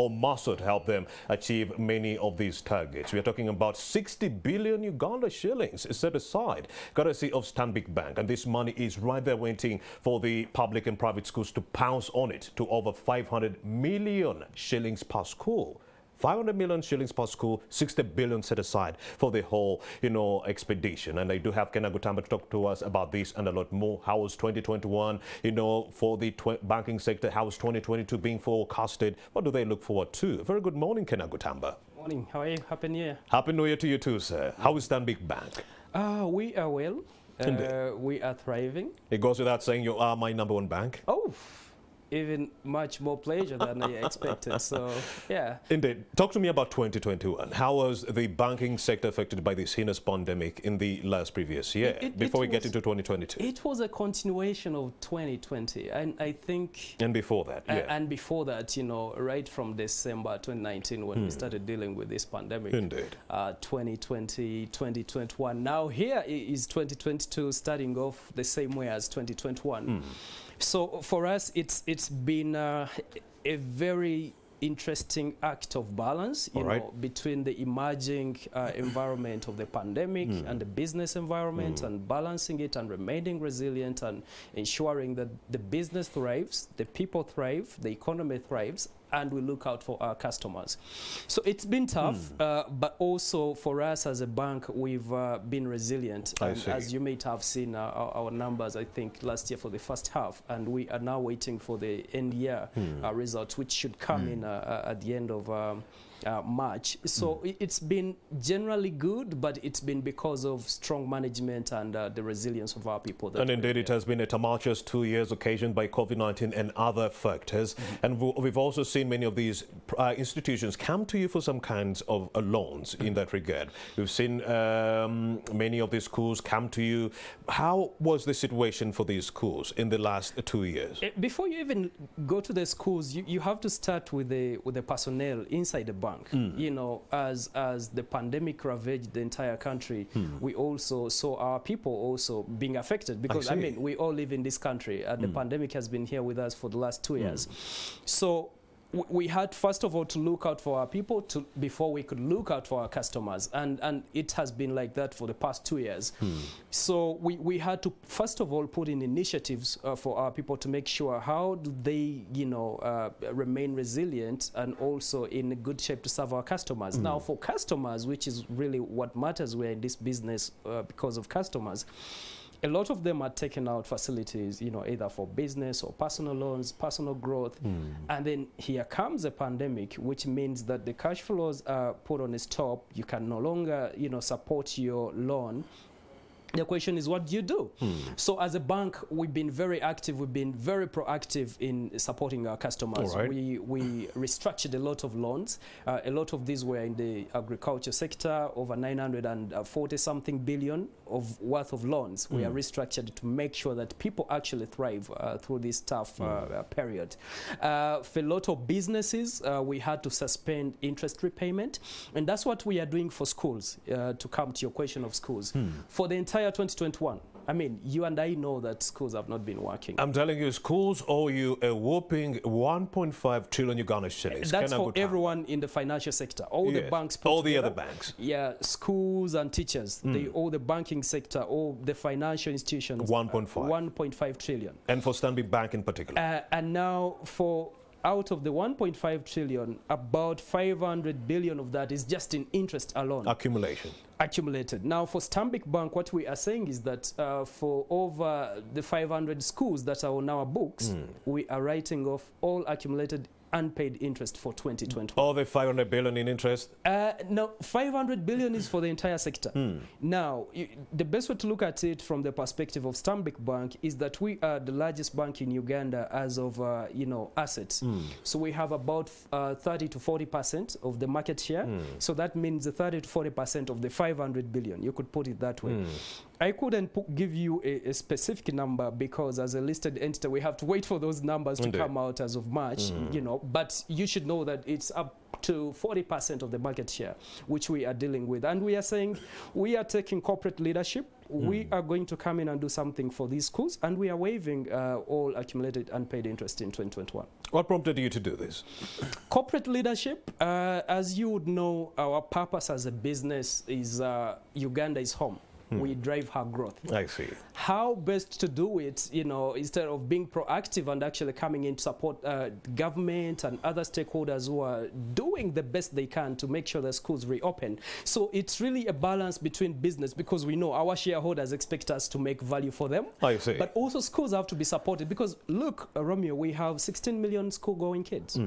or muscle to help them achieve many of these targets. We are talking about 60 billion Uganda shillings set aside, courtesy of Stanbic Bank. And this money is right there waiting for the public and private schools to pounce on it to over 500 million shillings per school. 500 million shillings per school, 60 billion set aside for the whole, expedition. And I do have Ken Agutamba to talk to us about this and a lot more. How was 2021, for the banking sector? How is 2022 being forecasted? What do they look forward to? Very good morning, Ken Agutamba. Morning. How are you? Happy New Year. Happy New Year to you too, sir. How is Stanbic Bank? We are well. We are thriving. It goes without saying you are my number one bank. Oh, even much more pleasure than I expected. So, yeah. Indeed. Talk to me about 2021. How was the banking sector affected by this heinous pandemic in the last previous year, before we get into 2022? It was a continuation of 2020. And I think... And before that, yeah. And before that, right from December 2019 when we started dealing with this pandemic. Indeed. 2020, 2021. Now here is 2022 starting off the same way as 2021. So for us, it's been a very interesting act of balance, between the emerging environment of the pandemic and the business environment, and balancing it and remaining resilient and ensuring that the business thrives, the people thrive, the economy thrives, and we look out for our customers. So it's been tough, but also for us as a bank, we've been resilient. And as you may have seen our numbers, I think last year for the first half, and we are now waiting for the end year results, which should come in at the end of March. So it's been generally good, but it's been because of strong management and the resilience of our people. And indeed, it has been a tumultuous 2 years occasioned by COVID-19 and other factors. And we've also seen many of these institutions come to you for some kinds of loans in that regard. We've seen many of these schools come to you. How was the situation for these schools in the last 2 years? Before you even go to the schools, you have to start with the personnel inside the bank. As the pandemic ravaged the entire country, we also saw our people also being affected, because I mean, we all live in this country and the pandemic has been here with us for the last 2 years. So we had, first of all, to look out for our people before we could look out for our customers. And it has been like that for the past 2 years. So we had to, first of all, put in initiatives for our people to make sure how do they, remain resilient and also in good shape to serve our customers. Now, for customers, which is really what matters, we're in this business because of customers. A lot of them are taking out facilities, either for business or personal loans, personal growth. And then here comes a pandemic, which means that the cash flows are put on a stop. You can no longer, support your loan. The question is, what do you do? So as a bank, we've been very active. We've been very proactive in supporting our customers. We restructured a lot of loans. A lot of these were in the agriculture sector, over 940-something billion of worth of loans. We are restructured to make sure that people actually thrive through this tough period. For a lot of businesses, we had to suspend interest repayment. And that's what we are doing for schools, to come to your question of schools. For the entire 2021, I mean, you and I know that schools have not been working. I'm telling you, schools owe you a whopping 1.5 trillion Uganda shillings. That's for everyone in the financial sector. All the banks put all the together, other banks. Yeah, schools and teachers. They owe the banking sector, all the financial institutions. 1.5 trillion. And for Stanbic Bank in particular. And now out of the 1.5 trillion, about 500 billion of that is just in interest alone. Accumulated. Now, for Stanbic Bank, what we are saying is that for over the 500 schools that are on our books, we are writing off all accumulated unpaid interest for 2020. All the 500 billion in interest? No, 500 billion is for the entire sector. Now, the best way to look at it from the perspective of Stanbic Bank is that we are the largest bank in Uganda as of, assets. So we have about 30 to 40% of the market share. So that means 30 to 40% of the 500 billion. You could put it that way. I couldn't give you a specific number because as a listed entity, we have to wait for those numbers to come out as of March, but you should know that it's up up to 40% of the market share, which we are dealing with. And we are saying we are taking corporate leadership. We are going to come in and do something for these schools, and we are waiving all accumulated unpaid interest in 2021. What prompted you to do this? Corporate leadership, as you would know, our purpose as a business is Uganda is home. We drive her growth. I see. How best to do it, you know, instead of being proactive and actually coming in to support government and other stakeholders who are doing the best they can to make sure the schools reopen. So it's really a balance between business, because we know our shareholders expect us to make value for them. I see. But also schools have to be supported, because look, Romeo, we have 16 million school-going kids.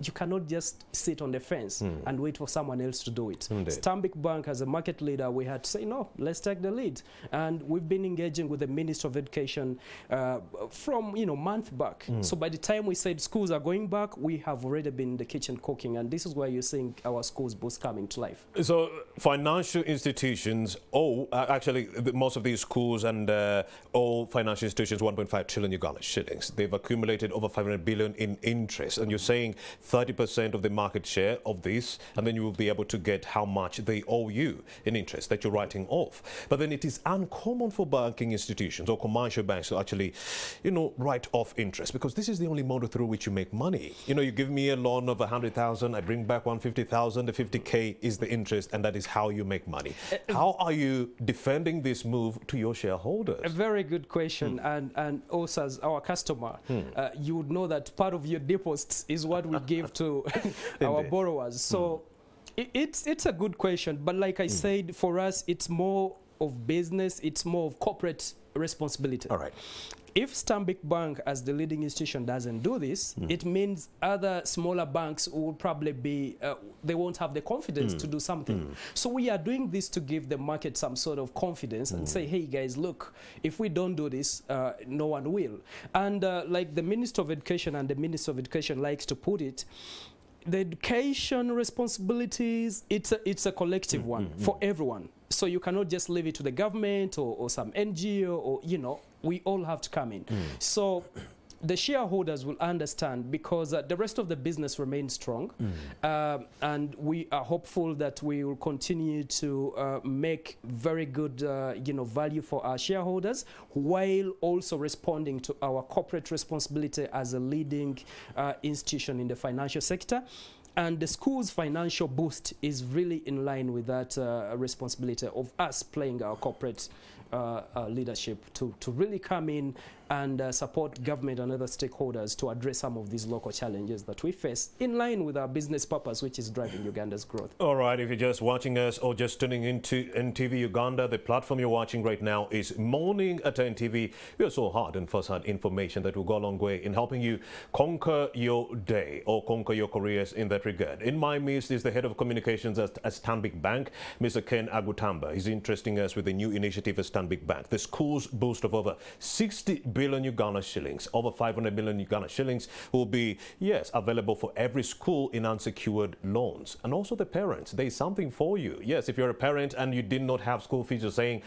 You cannot just sit on the fence and wait for someone else to do it. Indeed. Stanbic Bank, as a market leader, we had to say, no, let's take the lead. And we've been engaging with the Minister of Education from, you know, month back. So by the time we said schools are going back, we have already been in the kitchen cooking. And this is where you're seeing our schools boost coming to life. So financial institutions, most of these schools and all financial institutions, 1.5 trillion Uganda shillings. They've accumulated over 500 billion in interest. And you're saying 30% of the market share of this, and then you will be able to get how much they owe you in interest that you're writing off. But then it is uncommon for banking institutions or commercial banks to actually, you know, write off interest, because this is the only model through which you make money. You know, you give me a loan of 100,000, I bring back 150,000, the 50K is the interest, and that is how you make money. How are you defending this move to your shareholders? A very good question. And also, as our customer, you would know that part of your deposits is what we give to our borrowers. So it's a good question. But like I said, for us, it's more of business. It's more of corporate responsibility. All right. If Stanbic Bank, as the leading institution, doesn't do this, it means other smaller banks will probably be, they won't have the confidence to do something. So we are doing this to give the market some sort of confidence and say, hey guys, look, if we don't do this, no one will. And like the Minister of Education and the Minister of Education likes to put it, the education responsibilities, it's a collective one for everyone. So you cannot just leave it to the government or some NGO, or, you know, we all have to come in. So the shareholders will understand, because the rest of the business remains strong. And we are hopeful that we will continue to make very good you know, value for our shareholders, while also responding to our corporate responsibility as a leading institution in the financial sector. And the school's financial boost is really in line with that responsibility of us playing our corporate leadership to really come in and support government and other stakeholders to address some of these local challenges that we face, in line with our business purpose, which is driving Uganda's growth. All right, if you're just watching us or just tuning into NTV Uganda, the platform you're watching right now is Morning at NTV. We are so hard and first-hand information that will go a long way in helping you conquer your day or conquer your careers in that regard. In my midst is the head of communications at Stanbic Bank, Mr. Ken Agutamba. He's interesting us with a new initiative at Stanbic Bank, the school's boost of over 60 billion Uganda shillings, over 500 million Uganda shillings will be, yes, available for every school in unsecured loans. And also the parents, there is something for you. Yes, if you're a parent and you did not have school fees, you're saying,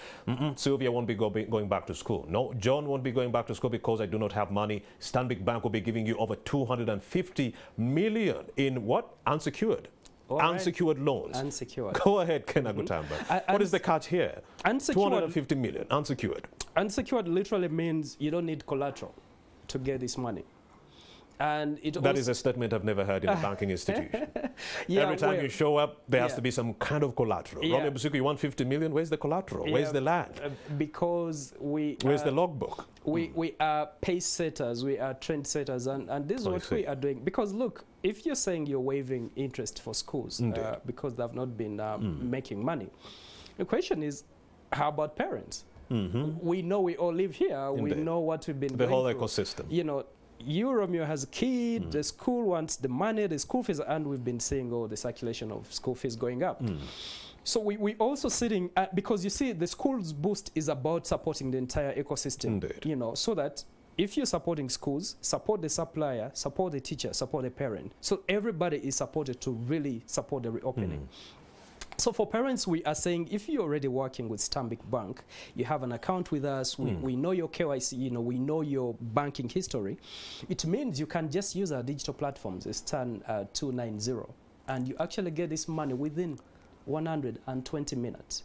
Sylvia won't be going back to school. No, John won't be going back to school because I do not have money. Stanbic Bank will be giving you over 250 million in what? Unsecured. Unsecured loans. Unsecured. Go ahead, Ken Agutamba. What is the catch here? Unsecured. 250 million, unsecured. Unsecured literally means you don't need collateral to get this money. And that is a statement I've never heard in a banking institution. Every time you show up, there has to be some kind of collateral. Romeo Busuku, you want 50 million? Where's the collateral? Where's the land? Because where's the logbook? We are pace setters, we are trend setters, and this is what we are doing. Because look, if you're saying you're waiving interest for schools because they've not been making money, the question is, how about parents? We know we all live here. We know what we've been the going whole through. ecosystem. You know, Romeo has a kid, the school wants the money, the school fees, and we've been seeing all the circulation of school fees going up. So we also sitting, because you see, the school's boost is about supporting the entire ecosystem, you know, so that if you're supporting schools, support the supplier, support the teacher, support the parent. So everybody is supported to really support the reopening. So for parents, we are saying, if you're already working with Stanbic Bank, you have an account with us, we know your KYC, you know, we know your banking history, it means you can just use our digital platforms, Stan 290. and you actually get this money within 120 minutes.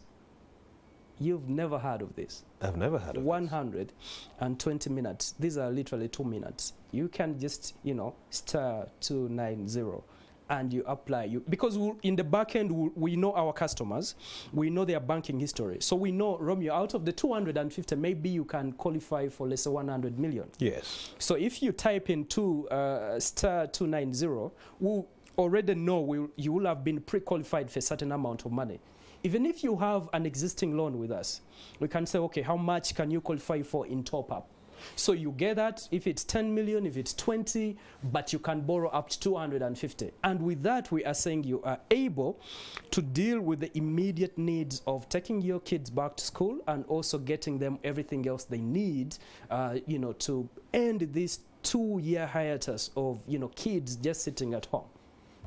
You've never heard of this. I've never heard of 120 minutes. These are literally 2 minutes. You can just, you know, star 290 and you apply. Because in the back end, we know our customers. We know their banking history. So we know, Romeo, out of the 250, maybe you can qualify for, let's say, 100 million. Yes. So if you type in star 290, we already know you will have been pre-qualified for a certain amount of money. Even if you have an existing loan with us, we can say, okay, how much can you qualify for in top-up? So you get that if it's 10 million, if it's 20, but you can borrow up to 250. And with that, we are saying you are able to deal with the immediate needs of taking your kids back to school and also getting them everything else they need, you know, to end this 2-year hiatus of, you know, kids just sitting at home.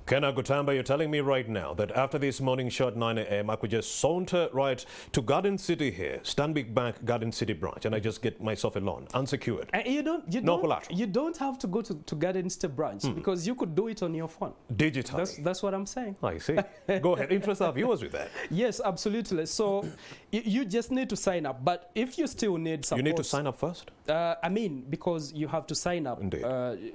Kenna Gutamba, you're telling me right now that after this morning show at 9 a.m., I could just saunter right to Garden City here, Stanbic Bank Garden City branch, and I just get myself a loan, unsecured. And you don't have to go to Garden City branch because you could do it on your phone. Digitally. That's what I'm saying. I see. Go ahead. Interest our viewers with that. Yes, absolutely. So you just need to sign up. But if you still need support... You need to sign up first? I mean, because you have to sign up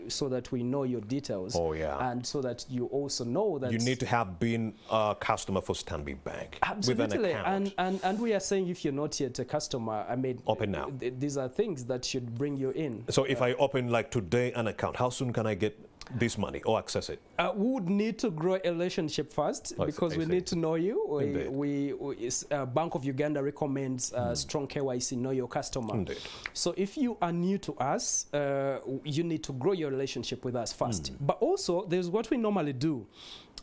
so that we know your details. Oh, yeah. And so that you also know that... You need to have been a customer for Stanbic Bank. Absolutely. With an account. And we are saying if you're not yet a customer, I mean... Open now. These are things that should bring you in. So if I open, like, today an account, how soon can I get this money or access it? We would need to grow a relationship first because we need to know you. Bank of Uganda recommends strong KYC, know your customer. Indeed. So if you are new to us, you need to grow your relationship with us first. But also, there's what we normally do.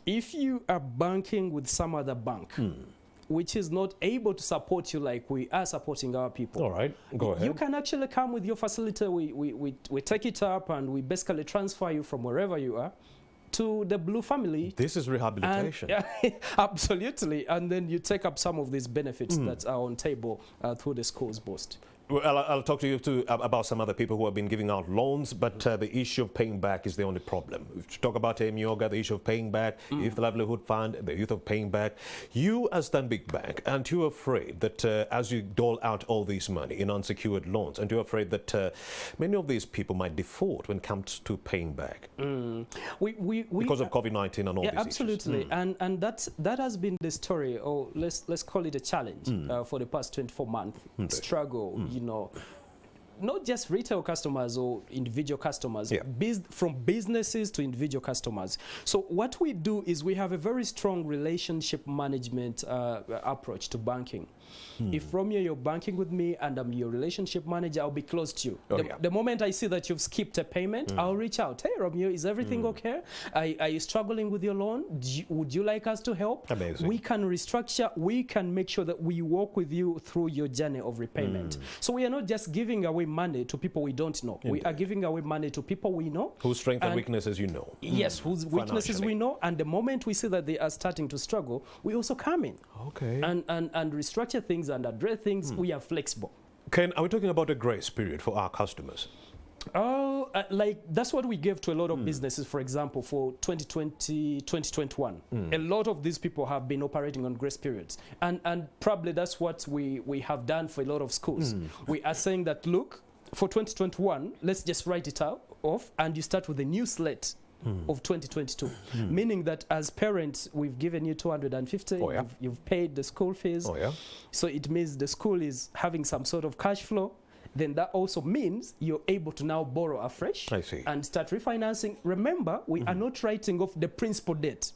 If you are banking with some other bank, which is not able to support you like we are supporting our people. All right, go ahead. You can actually come with your facility. We take it up and we basically transfer you from wherever you are to the Blue family. This is rehabilitation. And, yeah, absolutely. And then you take up some of these benefits that are on table through the schools boost. Well, I'll talk to you too about some other people who have been giving out loans, but the issue of paying back is the only problem. We talk about Yoga, the issue of paying back, Youth Livelihood Fund, the youth of paying back. You as Stanbic Bank, aren't you afraid that as you dole out all this money in unsecured loans, aren't you afraid that many of these people might default when it comes to paying back? Because of COVID-19 and all these absolutely. issues. And that has been the story, or let's call it a challenge for the past 24 months. Struggle. You know, not just retail customers or individual customers, from businesses to individual customers. So what we do is we have a very strong relationship management approach to banking. If Romeo, you're banking with me and I'm your relationship manager, I'll be close to you. The moment I see that you've skipped a payment, I'll reach out. Hey, Romeo, is everything okay? Are you struggling with your loan? Would you like us to help? Amazing. We can restructure. We can make sure that we walk with you through your journey of repayment. So we are not just giving away money to people we don't know. Indeed. We are giving away money to people we know. Whose strengths and weaknesses you know. Yes, whose weaknesses we know. And the moment we see that they are starting to struggle, we also come in. Okay. And restructure things and address things. We are flexible. Ken, are we talking about a grace period for our customers? Oh, like that's what we gave to a lot of businesses, for example, for 2020, 2021. A lot of these people have been operating on grace periods. And probably that's what we have done for a lot of schools. We are saying that, look, for 2021, let's just write it off and you start with a new slate. Of 2022, meaning that as parents, we've given you 250, you've paid the school fees, so it means the school is having some sort of cash flow. Then that also means you're able to now borrow afresh and start refinancing. Remember, we are not writing off the principal debt.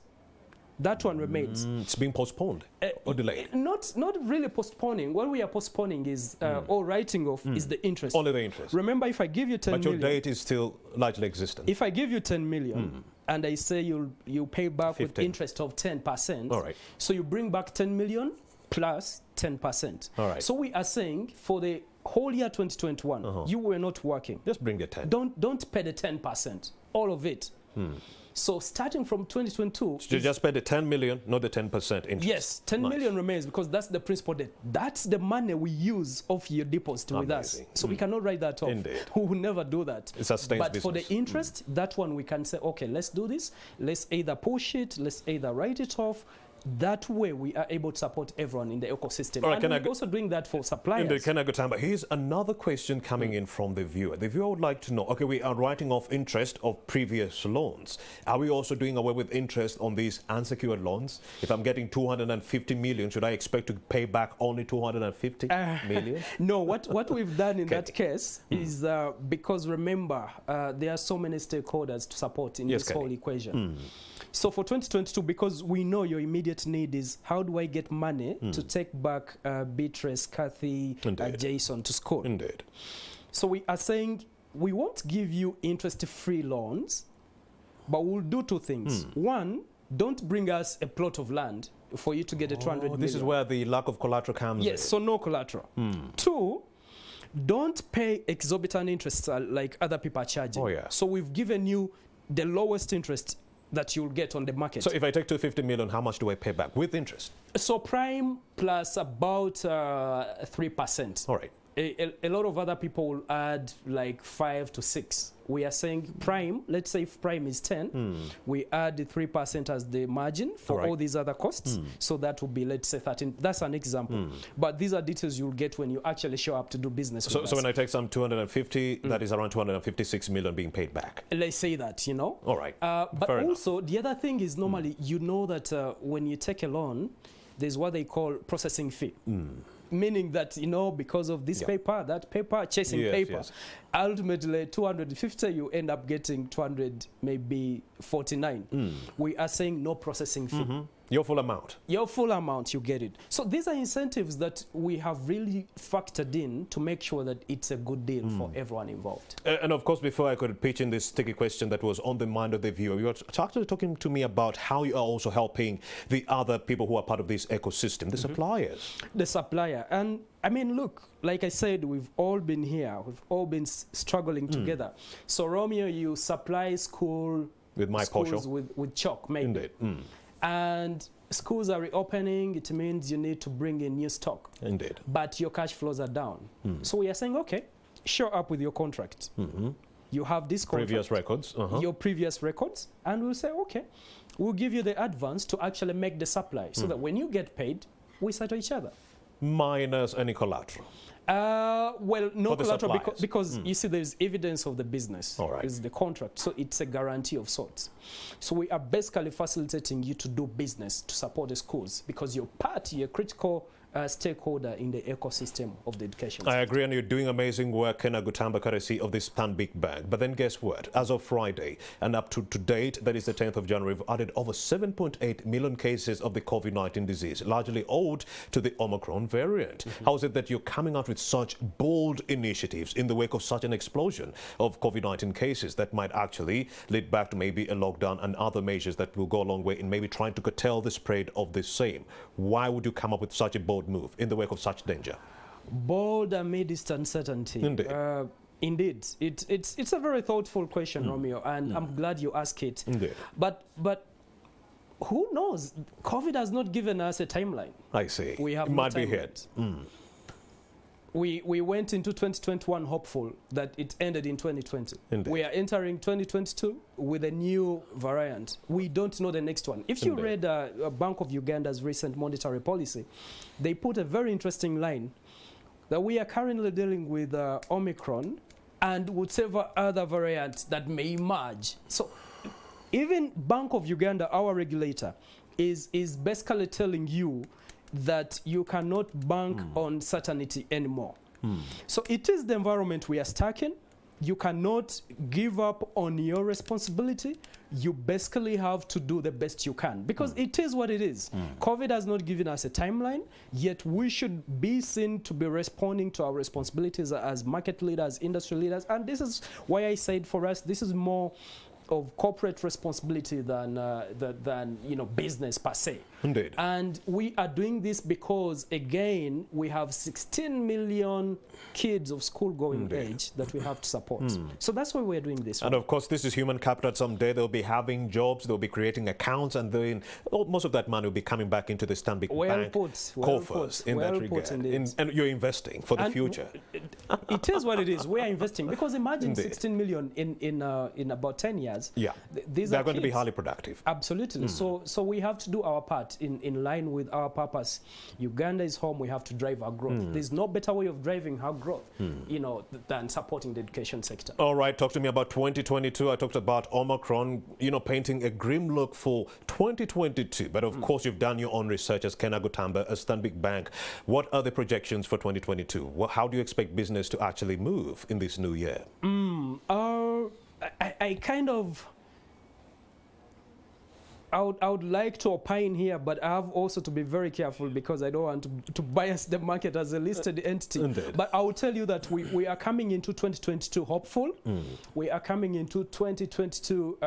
That one remains. It's being postponed or delayed? Not really postponing. What we are postponing is, or writing off, is the interest. Only the interest. Remember, if I give you 10 million... But your debt is still largely existent. If I give you 10 million and I say you pay back 15. With interest of 10%, all right. So you bring back 10 million plus 10%. All right. So we are saying for the whole year 2021, you were not working. Just bring the 10. Don't pay the 10%, all of it. So starting from 2022, So you just pay the 10 million, not the 10% interest. yes, 10 million remains because that's the principal debt. That's the money we use of your deposit with us. Amazing. So we cannot write that off. Indeed. We will never do that. It sustains But for the business. interest, that one we can say, okay, let's do this. Let's either push it, let's either write it off. That way we are able to support everyone in the ecosystem. All right, and we're also doing that for suppliers. Indeed, can I go time? But here's another question coming in from the viewer. The viewer would like to know, okay, we are writing off interest of previous loans. Are we also doing away with interest on these unsecured loans? If I'm getting 250 million, should I expect to pay back only 250 million? No, what we've done in that case is because remember, there are so many stakeholders to support in this whole equation. So for 2022, because we know your immediate need is how do I get money to take back Beatrice, Kathy, Jason to school? Indeed. So we are saying we won't give you interest-free loans, but we'll do two things. One, don't bring us a plot of land for you to get a 200 million. This is where the lack of collateral comes in. Yes, so no collateral. Two, don't pay exorbitant interest like other people are charging. Oh, yeah. So we've given you the lowest interest that you'll get on the market. So if I take 250 million, how much do I pay back with interest? So prime plus about 3%. All right. A lot of other people will add like 5 to 6. We are saying prime, let's say if prime is 10, we add the 3% as the margin for all these other costs. So that would be, let's say 13. That's an example. But these are details you'll get when you actually show up to do business with us. So when I take some 250, that is around 256 million being paid back. Let's say that, you know. All right. But Fair also, the other thing is normally, you know that when you take a loan, there's what they call processing fee. Meaning that, you know, because of this paper, that paper, chasing paper, ultimately 250, you end up getting 200, maybe 49. We are saying no processing fee. Your full amount. Your full amount, you get it. So these are incentives that we have really factored in to make sure that it's a good deal for everyone involved. And of course, before I could pitch in this sticky question that was on the mind of the viewer, you were actually talking to me about how you are also helping the other people who are part of this ecosystem, the suppliers. The supplier. And I mean, look, like I said, we've all been here. We've all been struggling together. So Romeo, you supply school with my schools with chalk, maybe. Indeed. And schools are reopening. It means you need to bring in new stock. Indeed. But your cash flows are down. So we are saying, okay, show up with your contract. You have this contract. Previous records. Your previous records. And we'll say, okay, we'll give you the advance to actually make the supply so that when you get paid, we settle each other. Minus any collateral. Well, no collateral because you see there's evidence of the business. All right. It's the contract. So it's a guarantee of sorts. So we are basically facilitating you to do business to support the schools because you're a critical stakeholder in the ecosystem of the education I agree, and you're doing amazing work, Kena Gutamba, courtesy of this Stanbic Bank. But then guess what? As of Friday and up to date, that is the 10th of January, we've added over 7.8 million cases of the COVID-19 disease, largely owed to the Omicron variant. How is it that you're coming out with such bold initiatives in the wake of such an explosion of COVID-19 cases that might actually lead back to maybe a lockdown and other measures that will go a long way in maybe trying to curtail the spread of the same? Why would you come up with such a bold move in the wake of such danger? Bold amidst uncertainty. Indeed. It's a very thoughtful question, Romeo, and I'm glad you asked it. Indeed. But who knows? COVID has not given us a timeline. I see. We have it might be hit. We went into 2021 hopeful that it ended in 2020. Indeed. We are entering 2022 with a new variant. We don't know the next one. If you read Bank of Uganda's recent monetary policy, they put a very interesting line that we are currently dealing with Omicron and whatever other variant that may emerge. So even Bank of Uganda, our regulator, is basically telling you that you cannot bank on certainty anymore. So it is the environment we are stuck in. You cannot give up on your responsibility. You basically have to do the best you can because it is what it is. COVID has not given us a timeline, yet we should be seen to be responding to our responsibilities as market leaders, industry leaders. And this is why I said for us, this is more of corporate responsibility than you know, business per se. Indeed. And we are doing this because, again, we have 16 million kids of school-going age that we have to support. So that's why we're doing this. And of course, this is human capital. Someday they'll be having jobs, they'll be creating accounts, and then most of that money will be coming back into the Stanbic Bank coffers in that regard. And you're investing for the future. It is what it is. We are investing because imagine 16 million in about 10 years. Yeah, they're going to be highly productive. Absolutely. So we have to do our part in line with our purpose. Uganda is home. We have to drive our growth. There's no better way of driving our growth, you know, than supporting the education sector. All right, talk to me about 2022. I talked about Omicron, you know, painting a grim look for 2022. But of course, you've done your own research as Ken Agutamba, as Stanbic Bank. What are the projections for 2022? How do you expect business to actually move in this new year? I kind of... I would like to opine here, but I have also to be very careful because I don't want to bias the market as a listed entity. Indeed. But I will tell you that we are coming into 2022 hopeful. We are coming into 2022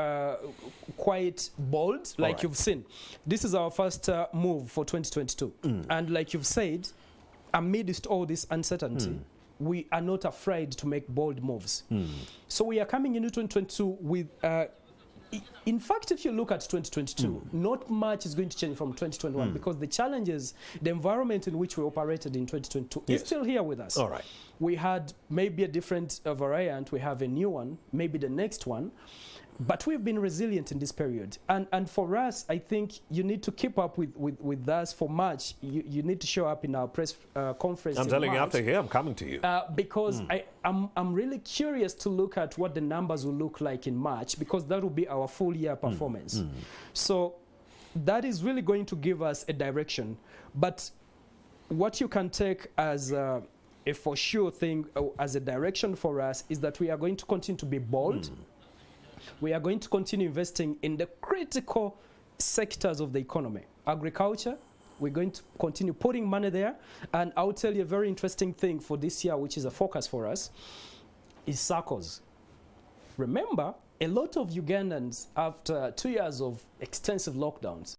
quite bold, like you've seen. This is our first move for 2022. And like you've said, amidst all this uncertainty, we are not afraid to make bold moves. So we are coming into 2022 with... in fact, if you look at 2022, not much is going to change from 2021 because the challenges, the environment in which we operated in 2022 is still here with us. All right. We had maybe a different variant. We have a new one, maybe the next one. But we've been resilient in this period. And for us, I think you need to keep up with us for March. You need to show up in our press conference. I'm telling you, after here, I'm coming to you. Because I'm really curious to look at what the numbers will look like in March, because that will be our full year performance. So that is really going to give us a direction. But what you can take as a for sure thing, as a direction for us, is that we are going to continue to be bold. We are going to continue investing in the critical sectors of the economy. Agriculture, we're going to continue putting money there. And I'll tell you a very interesting thing for this year, which is a focus for us, is SACCOs. Remember, a lot of Ugandans, after 2 years of extensive lockdowns,